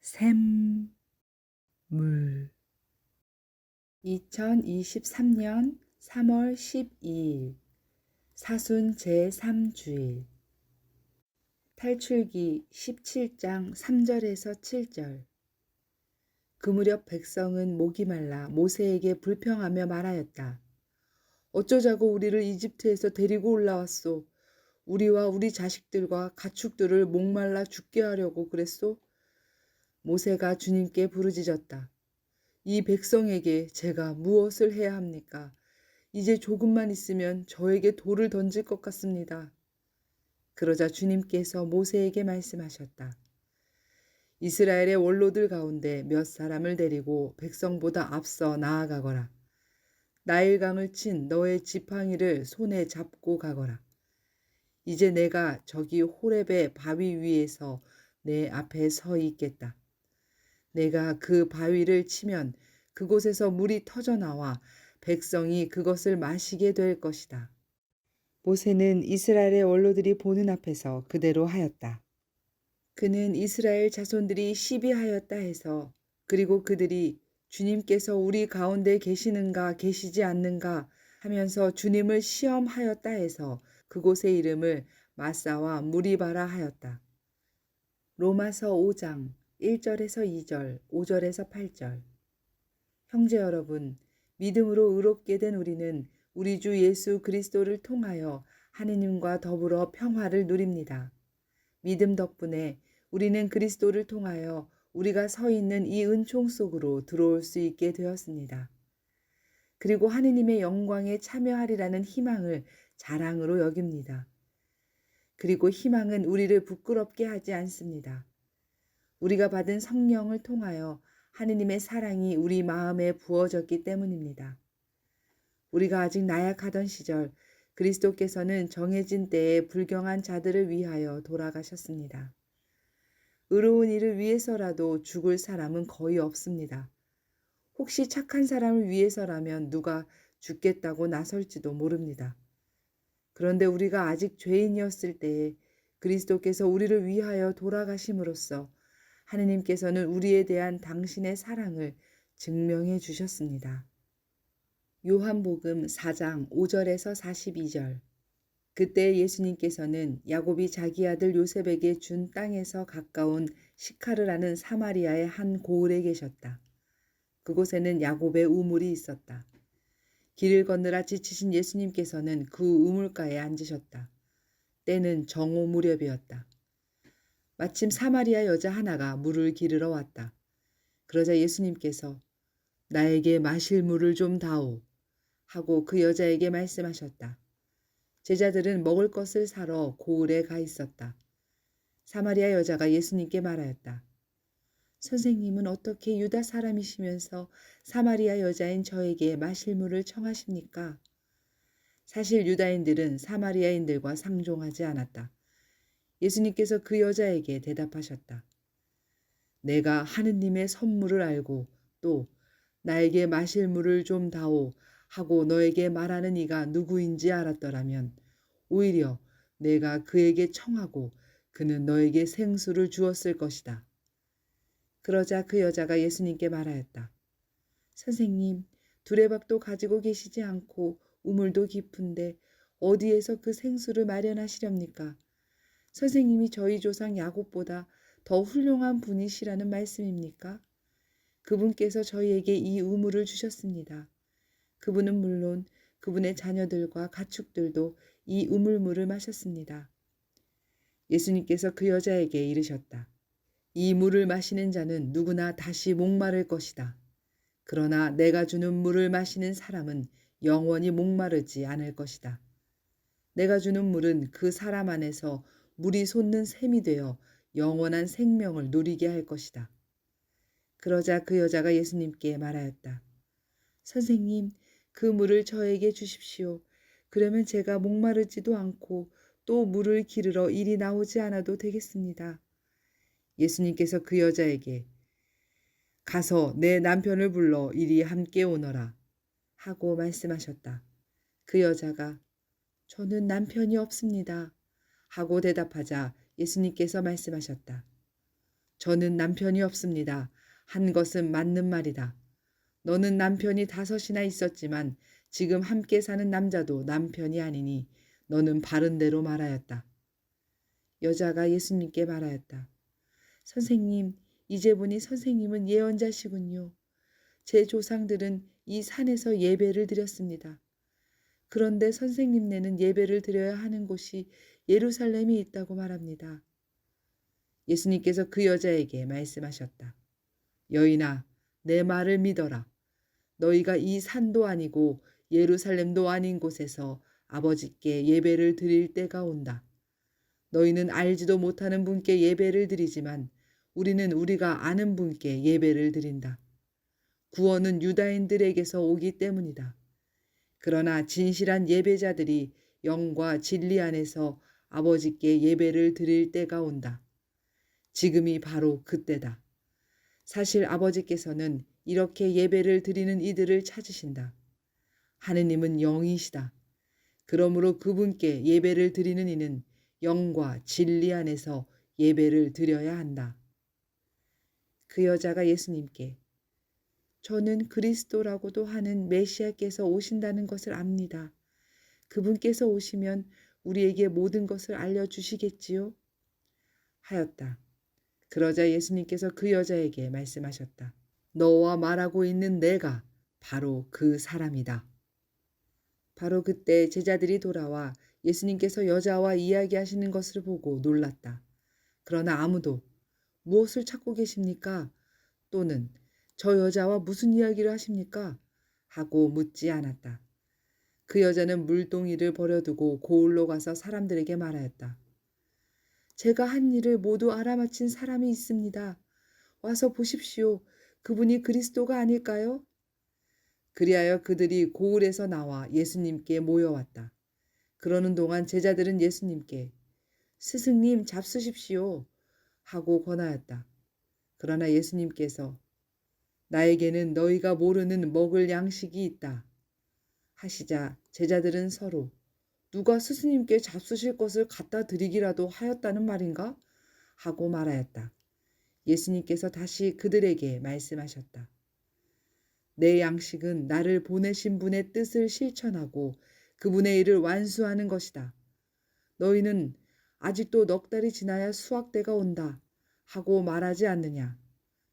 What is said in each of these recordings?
샘물 2023년 3월 12일 사순 제3주일 탈출기 17장 3절에서 7절. 그 무렵 백성은 목이 말라 모세에게 불평하며 말하였다. 어쩌자고 우리를 이집트에서 데리고 올라왔소. 우리와 우리 자식들과 가축들을 목말라 죽게 하려고 그랬소. 모세가 주님께 부르짖었다. 이 백성에게 제가 무엇을 해야 합니까? 이제 조금만 있으면 저에게 돌을 던질 것 같습니다. 그러자 주님께서 모세에게 말씀하셨다. 이스라엘의 원로들 가운데 몇 사람을 데리고 백성보다 앞서 나아가거라. 나일강을 친 너의 지팡이를 손에 잡고 가거라. 이제 내가 저기 호렙의 바위 위에서 내 앞에 서 있겠다. 내가 그 바위를 치면 그곳에서 물이 터져나와 백성이 그것을 마시게 될 것이다. 모세는 이스라엘의 원로들이 보는 앞에서 그대로 하였다. 그는 이스라엘 자손들이 시비하였다 해서 그리고 그들이 주님께서 우리 가운데 계시는가 계시지 않는가 하면서 주님을 시험하였다 해서 그곳의 이름을 마사와 무리바라 하였다. 로마서 5장 1절에서 2절, 5절에서 8절. 형제 여러분, 믿음으로 의롭게 된 우리는 우리 주 예수 그리스도를 통하여 하느님과 더불어 평화를 누립니다. 믿음 덕분에 우리는 그리스도를 통하여 우리가 서 있는 이 은총 속으로 들어올 수 있게 되었습니다. 그리고 하느님의 영광에 참여하리라는 희망을 자랑으로 여깁니다. 그리고 희망은 우리를 부끄럽게 하지 않습니다. 우리가 받은 성령을 통하여 하느님의 사랑이 우리 마음에 부어졌기 때문입니다. 우리가 아직 나약하던 시절 그리스도께서는 정해진 때에 불경한 자들을 위하여 돌아가셨습니다. 의로운 일을 위해서라도 죽을 사람은 거의 없습니다. 혹시 착한 사람을 위해서라면 누가 죽겠다고 나설지도 모릅니다. 그런데 우리가 아직 죄인이었을 때에 그리스도께서 우리를 위하여 돌아가심으로써 하느님께서는 우리에 대한 당신의 사랑을 증명해 주셨습니다. 요한복음 4장 5절에서 42절. 그때 예수님께서는 야곱이 자기 아들 요셉에게 준 땅에서 가까운 시카르라는 사마리아의 한 고을에 계셨다. 그곳에는 야곱의 우물이 있었다. 길을 걷느라 지치신 예수님께서는 그 우물가에 앉으셨다. 때는 정오 무렵이었다. 마침 사마리아 여자 하나가 물을 기르러 왔다. 그러자 예수님께서 나에게 마실 물을 좀 다오 하고 그 여자에게 말씀하셨다. 제자들은 먹을 것을 사러 고을에 가 있었다. 사마리아 여자가 예수님께 말하였다. 선생님은 어떻게 유다 사람이시면서 사마리아 여자인 저에게 마실 물을 청하십니까? 사실 유다인들은 사마리아인들과 상종하지 않았다. 예수님께서 그 여자에게 대답하셨다. 내가 하느님의 선물을 알고 또 나에게 마실 물을 좀 다오 하고 너에게 말하는 이가 누구인지 알았더라면 오히려 내가 그에게 청하고 그는 너에게 생수를 주었을 것이다. 그러자 그 여자가 예수님께 말하였다. 선생님, 두레박도 가지고 계시지 않고 우물도 깊은데 어디에서 그 생수를 마련하시렵니까? 선생님이 저희 조상 야곱보다 더 훌륭한 분이시라는 말씀입니까? 그분께서 저희에게 이 우물을 주셨습니다. 그분은 물론 그분의 자녀들과 가축들도 이 우물물을 마셨습니다. 예수님께서 그 여자에게 이르셨다. 이 물을 마시는 자는 누구나 다시 목마를 것이다. 그러나 내가 주는 물을 마시는 사람은 영원히 목마르지 않을 것이다. 내가 주는 물은 그 사람 안에서 물이 솟는 샘이 되어 영원한 생명을 누리게 할 것이다. 그러자 그 여자가 예수님께 말하였다. 선생님, 그 물을 저에게 주십시오. 그러면 제가 목마르지도 않고 또 물을 기르러 이리 나오지 않아도 되겠습니다. 예수님께서 그 여자에게 가서 내 남편을 불러 이리 함께 오너라 하고 말씀하셨다. 그 여자가 저는 남편이 없습니다 하고 대답하자 예수님께서 말씀하셨다. 저는 남편이 없습니다. 한 것은 맞는 말이다. 너는 남편이 5이나 있었지만 지금 함께 사는 남자도 남편이 아니니 너는 바른 대로 말하였다. 여자가 예수님께 말하였다. 선생님, 이제 보니 선생님은 예언자시군요. 제 조상들은 이 산에서 예배를 드렸습니다. 그런데 선생님네는 예배를 드려야 하는 곳이 예루살렘이 있다고 말합니다. 예수님께서 그 여자에게 말씀하셨다. 여인아, 내 말을 믿어라. 너희가 이 산도 아니고 예루살렘도 아닌 곳에서 아버지께 예배를 드릴 때가 온다. 너희는 알지도 못하는 분께 예배를 드리지만 우리는 우리가 아는 분께 예배를 드린다. 구원은 유다인들에게서 오기 때문이다. 그러나 진실한 예배자들이 영과 진리 안에서 아버지께 예배를 드릴 때가 온다. 지금이 바로 그때다. 사실 아버지께서는 이렇게 예배를 드리는 이들을 찾으신다. 하느님은 영이시다. 그러므로 그분께 예배를 드리는 이는 영과 진리 안에서 예배를 드려야 한다. 그 여자가 예수님께 저는 그리스도라고도 하는 메시아께서 오신다는 것을 압니다. 그분께서 오시면 우리에게 모든 것을 알려주시겠지요? 하였다. 그러자 예수님께서 그 여자에게 말씀하셨다. 너와 말하고 있는 내가 바로 그 사람이다. 바로 그때 제자들이 돌아와 예수님께서 여자와 이야기하시는 것을 보고 놀랐다. 그러나 아무도 무엇을 찾고 계십니까? 또는 저 여자와 무슨 이야기를 하십니까? 하고 묻지 않았다. 그 여자는 물동이를 버려두고 고을로 가서 사람들에게 말하였다. 제가 한 일을 모두 알아맞힌 사람이 있습니다. 와서 보십시오. 그분이 그리스도가 아닐까요? 그리하여 그들이 고을에서 나와 예수님께 모여왔다. 그러는 동안 제자들은 예수님께 스승님 잡수십시오 하고 권하였다. 그러나 예수님께서 나에게는 너희가 모르는 먹을 양식이 있다 하시자 제자들은 서로 누가 스승님께 잡수실 것을 갖다 드리기라도 하였다는 말인가? 하고 말하였다. 예수님께서 다시 그들에게 말씀하셨다. 내 양식은 나를 보내신 분의 뜻을 실천하고 그분의 일을 완수하는 것이다. 너희는 아직도 넉 달이 지나야 수확때가 온다 하고 말하지 않느냐.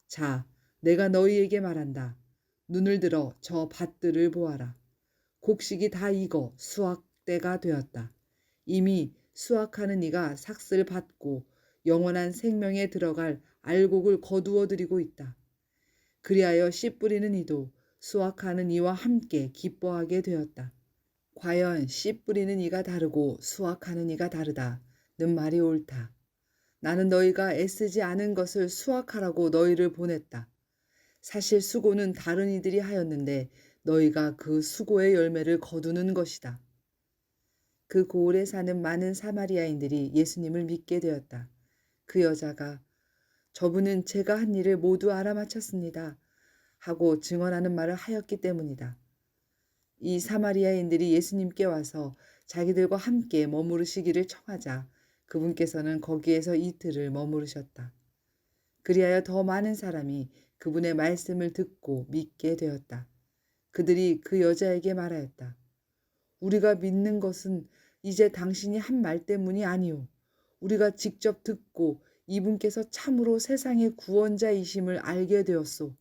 자, 내가 너희에게 말한다. 눈을 들어 저 밭들을 보아라. 곡식이 다 익어 수확때가 되었다. 이미 수확하는 이가 삭슬 받고 영원한 생명에 들어갈 알곡을 거두어 드리고 있다. 그리하여 씨 뿌리는 이도 수확하는 이와 함께 기뻐하게 되었다. 과연 씨 뿌리는 이가 다르고 수확하는 이가 다르다는 말이 옳다. 나는 너희가 애쓰지 않은 것을 수확하라고 너희를 보냈다. 사실 수고는 다른 이들이 하였는데 너희가 그 수고의 열매를 거두는 것이다. 그 고을에 사는 많은 사마리아인들이 예수님을 믿게 되었다. 그 여자가 저분은 제가 한 일을 모두 알아맞혔습니다 하고 증언하는 말을 하였기 때문이다. 이 사마리아인들이 예수님께 와서 자기들과 함께 머무르시기를 청하자 그분께서는 거기에서 이틀을 머무르셨다. 그리하여 더 많은 사람이 그분의 말씀을 듣고 믿게 되었다. 그들이 그 여자에게 말하였다. 우리가 믿는 것은 이제 당신이 한 말 때문이 아니오. 우리가 직접 듣고 이분께서 참으로 세상의 구원자이심을 알게 되었소.